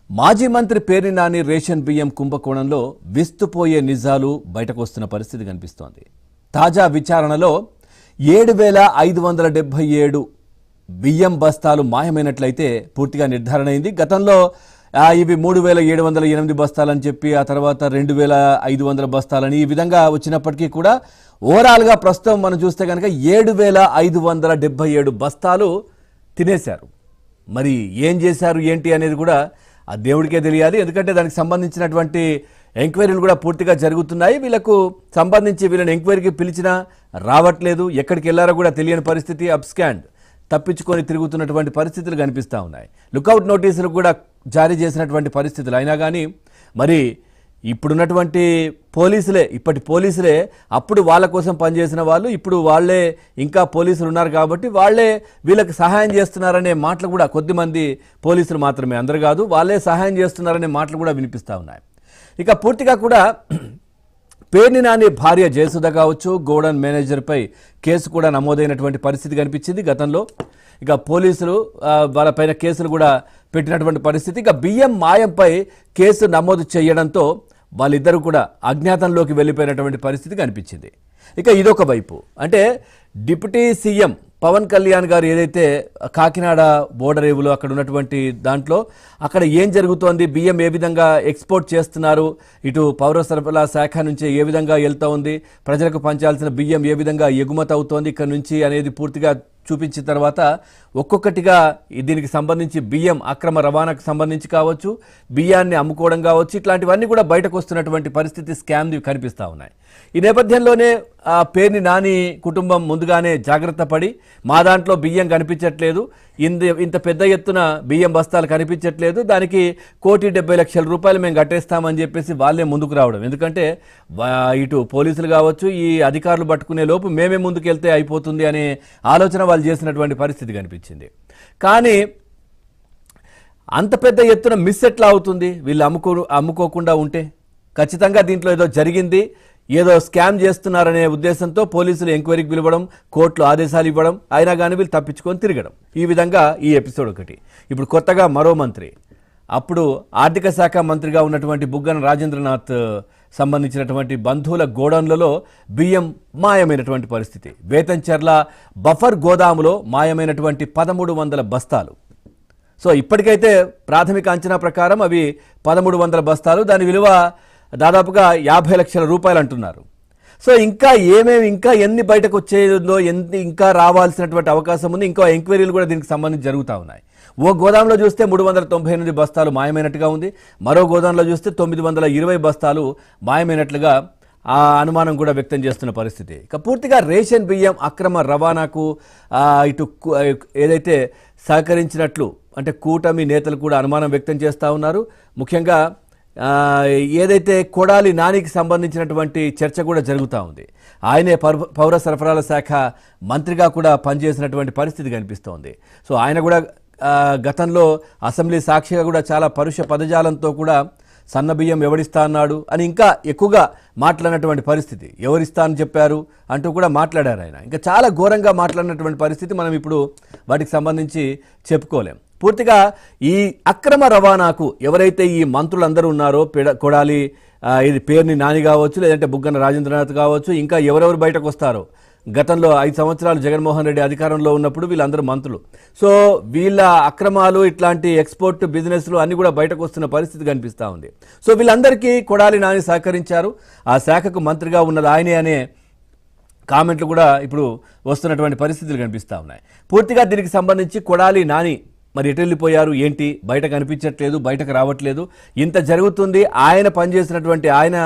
మాజీ మంత్రి పేర్ని నాని రేషన్ బియ్యం కుంభకోణంలో విస్తుపోయే నిజాలు బయటకు వస్తున్న పరిస్థితి కనిపిస్తోంది. తాజా విచారణలో 7,577 బియ్యం బస్తాలు మాయమైనట్లయితే పూర్తిగా నిర్ధారణ అయింది. గతంలో ఇవి 3,708 బస్తాలని చెప్పి ఆ తర్వాత 2,500 బస్తాలని ఈ విధంగా వచ్చినప్పటికీ కూడా ఓవరాల్గా ప్రస్తుతం మనం చూస్తే కనుక 7,577 బస్తాలు తినేశారు. మరి ఏం చేశారు ఏంటి అనేది కూడా ఆ దేవుడికే తెలియాలి. ఎందుకంటే దానికి సంబంధించినటువంటి ఎంక్వైరీలు కూడా పూర్తిగా జరుగుతున్నాయి. వీళ్ళకు సంబంధించి వీళ్ళని ఎంక్వైరీకి పిలిచినా రావట్లేదు, ఎక్కడికి వెళ్ళారో కూడా తెలియని పరిస్థితి, అబ్స్కాండ్ తప్పించుకొని తిరుగుతున్నటువంటి పరిస్థితులు కనిపిస్తూ ఉన్నాయి. లుకౌట్ నోటీసులు కూడా జారీ చేసినటువంటి పరిస్థితులు అయినా కానీ మరి ఇప్పుడున్నటువంటి పోలీసులే, ఇప్పటి పోలీసులే అప్పుడు వాళ్ళ కోసం పనిచేసిన వాళ్ళు, ఇప్పుడు వాళ్ళే ఇంకా పోలీసులు ఉన్నారు కాబట్టి వాళ్ళే వీళ్ళకి సహాయం చేస్తున్నారనే మాటలు కూడా కొద్దిమంది పోలీసులు మాత్రమే, అందరు కాదు, వాళ్ళే సహాయం చేస్తున్నారనే మాటలు కూడా వినిపిస్తూ ఉన్నాయి. ఇక పూర్తిగా కూడా పేర్ని నాని భార్య జయసుధ కావచ్చు, గోడౌన్ మేనేజర్పై కేసు కూడా నమోదైనటువంటి పరిస్థితి కనిపించింది గతంలో. ఇక పోలీసులు వాళ్ళపైన కేసులు కూడా పెట్టినటువంటి పరిస్థితి. ఇక బియ్యం మాయంపై కేసు నమోదు చేయడంతో వాళ్ళిద్దరూ కూడా అజ్ఞాతంలోకి వెళ్ళిపోయినటువంటి పరిస్థితి కనిపించింది. ఇక ఇదొక వైపు, అంటే డిప్యూటీ సీఎం పవన్ కళ్యాణ్ గారు ఏదైతే కాకినాడ బోర్డర్ ఏవులో అక్కడ ఉన్నటువంటి దాంట్లో అక్కడ ఏం జరుగుతోంది, బియ్యం ఏ విధంగా ఎక్స్పోర్ట్ చేస్తున్నారు, ఇటు పౌర సరఫరా శాఖ నుంచి ఏ విధంగా వెళ్తూ ఉంది, ప్రజలకు పంచాల్సిన బియ్యం ఏ విధంగా ఎగుమతి అవుతోంది ఇక్కడ నుంచి అనేది పూర్తిగా చూపించిన తర్వాత ఒక్కొక్కటిగా దీనికి సంబంధించి బియ్యం అక్రమ రవాణాకు సంబంధించి కావచ్చు, బియ్యాన్ని అమ్ముకోవడం కావచ్చు, ఇట్లాంటివన్నీ కూడా బయటకు వస్తున్నటువంటి పరిస్థితి, స్కామ్లు కనిపిస్తూ ఉన్నాయి. ఈ నేపథ్యంలోనే పేర్ని నాని కుటుంబం ముందుగానే జాగ్రత్త పడి మా దాంట్లో బియ్యం కనిపించట్లేదు, ఇంత పెద్ద ఎత్తున బియ్యం బస్తాలు కనిపించట్లేదు, దానికి 1,70,00,000 రూపాయలు మేము కట్టేస్తామని చెప్పేసి వాళ్ళే ముందుకు రావడం. ఎందుకంటే ఇటు పోలీసులు కావచ్చు, ఈ అధికారులు పట్టుకునే లోపు మేమే ముందుకెళ్తే అయిపోతుంది అనే ఆలోచన వాళ్ళు చేసినటువంటి పరిస్థితి కనిపించింది. కానీ అంత పెద్ద ఎత్తున మిస్ ఎట్లా అవుతుంది వీళ్ళు అమ్ముకోకుండా ఉంటే? ఖచ్చితంగా దీంట్లో ఏదో జరిగింది, ఏదో స్కామ్ చేస్తున్నారనే ఉద్దేశంతో పోలీసులు ఎంక్వైరీకి పిలవడం, కోర్టులు ఆదేశాలు ఇవ్వడం, అయినా కానీ వీళ్ళు తప్పించుకొని తిరగడం. ఈ విధంగా ఈ ఎపిసోడ్ ఒకటి. ఇప్పుడు కొత్తగా మరో మంత్రి, అప్పుడు ఆర్థిక శాఖ మంత్రిగా ఉన్నటువంటి బుగ్గన రాజేంద్రనాథ్ సంబంధించినటువంటి బంధువుల గోడౌన్లలో బియ్యం మాయమైనటువంటి పరిస్థితి. బేతంచెర్ల బఫర్ గోదాములో మాయమైనటువంటి 1,300 బస్తాలు. సో ఇప్పటికైతే ప్రాథమిక అంచనా ప్రకారం అవి 1,300 బస్తాలు, దాని విలువ దాదాపుగా 50 లక్షల రూపాయలు అంటున్నారు. సో ఇంకా ఎన్ని బయటకు వచ్చేదో, ఇంకా రావాల్సినటువంటి అవకాశం ఉంది. ఇంకా ఎంక్వైరీలు కూడా దీనికి సంబంధించి జరుగుతూ ఉన్నాయి. ఓ గోదాంలో చూస్తే 398 బస్తాలు మాయమైనట్టుగా ఉంది, మరో గోదాంలో చూస్తే 920 బస్తాలు మాయమైనట్లుగా ఆ అనుమానం కూడా వ్యక్తం చేస్తున్న పరిస్థితి. ఇక పూర్తిగా రేషన్ బియ్యం అక్రమ రవాణాకు ఇటు ఏదైతే సహకరించినట్లు అంటే కూటమి నేతలు కూడా అనుమానం వ్యక్తం చేస్తూ ఉన్నారు. ముఖ్యంగా ఏదైతే కొడాలి నానికి సంబంధించినటువంటి చర్చ కూడా జరుగుతూ ఉంది. ఆయనే పౌర సరఫరాల శాఖ మంత్రిగా కూడా పనిచేసినటువంటి పరిస్థితి కనిపిస్తోంది. సో ఆయన కూడా గతంలో అసెంబ్లీ సాక్షిగా కూడా చాలా పరుష పదజాలంతో కూడా సన్న బియ్యం ఎవరిస్తా అన్నాడు అని ఇంకా ఎక్కువగా మాట్లాడినటువంటి పరిస్థితి, ఎవరిస్తా అని చెప్పారు అంటూ కూడా మాట్లాడారు ఆయన. ఇంకా చాలా ఘోరంగా మాట్లాడినటువంటి పరిస్థితి మనం ఇప్పుడు వాటికి సంబంధించి చెప్పుకోలేం. పూర్తిగా ఈ అక్రమ రవాణాకు ఎవరైతే ఈ మంత్రులందరూ ఉన్నారో, కొడాలి ఇది పేర్ని నాని కావచ్చు, లేదంటే బుగ్గన రాజేంద్రనాథ్ కావచ్చు, ఇంకా ఎవరెవరు బయటకు వస్తారో, గతంలో 5 సంవత్సరాలు జగన్మోహన్ రెడ్డి అధికారంలో ఉన్నప్పుడు వీళ్ళందరూ మంత్రులు. సో వీళ్ళ అక్రమాలు, ఇట్లాంటి ఎక్స్పోర్ట్ బిజినెస్లు అన్నీ కూడా బయటకు వస్తున్న పరిస్థితి కనిపిస్తూ ఉంది. సో వీళ్ళందరికీ కొడాలి నాని సహకరించారు, ఆ శాఖకు మంత్రిగా ఉన్నది ఆయనే అనే కామెంట్లు కూడా ఇప్పుడు వస్తున్నటువంటి పరిస్థితులు కనిపిస్తూ ఉన్నాయి. పూర్తిగా దీనికి సంబంధించి కొడాలి నాని మరి ఎటు వెళ్ళిపోయారు ఏంటి, బయట కనిపించట్లేదు, బయటకు రావట్లేదు, ఇంత జరుగుతుంది. ఆయన పనిచేసినటువంటి, ఆయన